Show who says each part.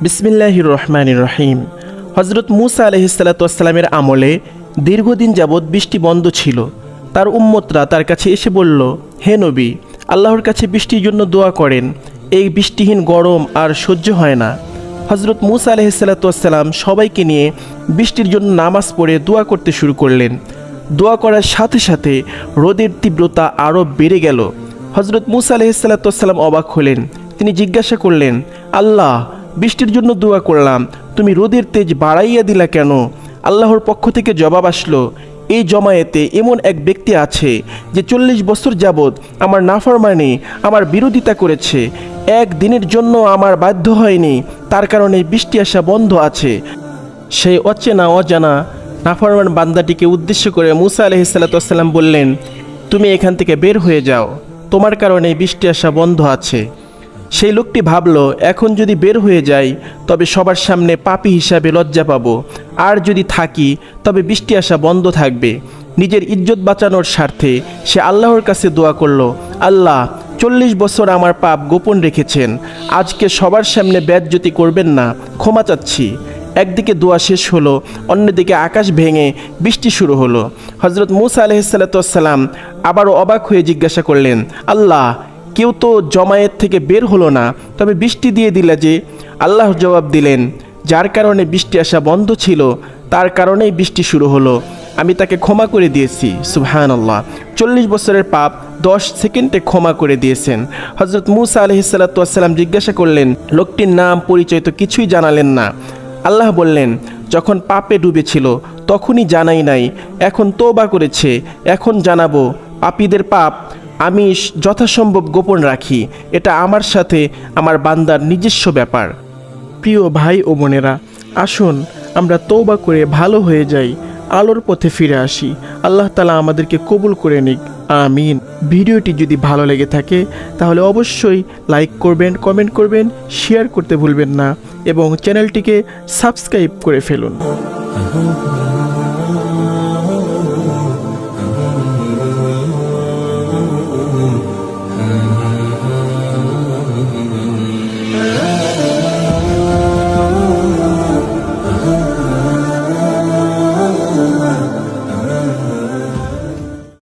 Speaker 1: বিসমিল্লাহির রহমানির রহিম। হযরত মূসা আলাইহিসসালামের আমলে দীর্ঘদিন যাবৎ বৃষ্টি বন্ধ ছিল। তার উম্মতরা তার কাছে এসে বলল, হে নবী, আল্লাহর কাছে বৃষ্টির জন্য দোয়া করেন, এই বৃষ্টিহীন গরম আর সহ্য হয় না। হযরত মূসা আলাইহিসসালাম সবাইকে নিয়ে বৃষ্টির জন্য নামাজ পড়ে দোয়া করতে শুরু করলেন। দোয়া করার সাথে সাথে রোদের তীব্রতা আরও বেড়ে গেল। হযরত মূসা আলাইহিসসালাম অবাক হলেন। তিনি জিজ্ঞাসা করলেন, আল্লাহ, বৃষ্টির জন্য দোয়া করলাম, তুমি রোদের তেজ বাড়াইয়া দিলা কেন? আল্লাহর পক্ষ থেকে জবাব আসলো, এই জমায়েতে এমন এক ব্যক্তি আছে যে 40 বছর যাবৎ আমার নাফরমানি, আমার বিরোধিতা করেছে, এক দিনের জন্য আমার বাধ্য হয়নি, তার কারণে বৃষ্টি আসা বন্ধ আছে। সেই অচেনা অজানা নাফরমান বান্দাটিকে উদ্দেশ্য করে মূসা আলাইহিসসালাম বললেন, তুমি এখান থেকে বের হয়ে যাও, তোমার কারণে বৃষ্টি আসা বন্ধ আছে। সেই লোকটি ভাবল, এখন যদি বের হয়ে যাই তবে সবার সামনে পাপী হিসাবে লজ্জা পাবো, আর যদি থাকি তবে বৃষ্টি আসা বন্ধ থাকবে। নিজের ইজ্জত বাঁচানোর স্বার্থে সে আল্লাহর কাছে দোয়া করল, আল্লাহ, 40 বছর আমার পাপ গোপন রেখেছেন, আজকে সবার সামনে বেজ্জতি করবেন না, ক্ষমা চাচ্ছি। একদিকে দোয়া শেষ হলো, অন্যদিকে আকাশ ভেঙে বৃষ্টি শুরু হলো। হযরত মূসা আলাইহিসসালাম আবারও অবাক হয়ে জিজ্ঞাসা করলেন, আল্লাহ, কেউ তো জমায়েত থেকে বের হলো না, তবে বৃষ্টি দিয়ে দিলে যে? আল্লাহ জবাব দিলেন, যার কারণে বৃষ্টি আসা বন্ধ ছিল তার কারণেই বৃষ্টি শুরু হলো, আমি তাকে ক্ষমা করে দিয়েছি। সুবহানাল্লাহ। 40 বছরের পাপ 10 সেকেন্ডে ক্ষমা করে দিয়েছেন। হযরত মূসা আলাইহিসসালাম জিজ্ঞাসা করলেন, লোকটির নাম পরিচয় তো কিছুই জানালেন না। আল্লাহ বললেন, যখন পাপে ডুবেছিল তখনই জানাই নাই, এখন তওবা করেছে, এখন জানাবো। পাপীদের পাপ আমি যথাসম্ভব গোপন রাখি, এটা আমার সাথে আমার বান্দার নিজস্ব ব্যাপার। প্রিয় ভাই ও বোনেরা, আসুন আমরা তওবা করে ভালো হয়ে যাই, আলোর পথে ফিরে আসি। আল্লাহ তাআলা আমাদেরকে কবুল করে নিক, আমিন। ভিডিওটি যদি ভালো লেগে থাকে তাহলে অবশ্যই লাইক করবেন, কমেন্ট করবেন, শেয়ার করতে ভুলবেন না এবং চ্যানেলটিকে সাবস্ক্রাইব করে ফেলুন।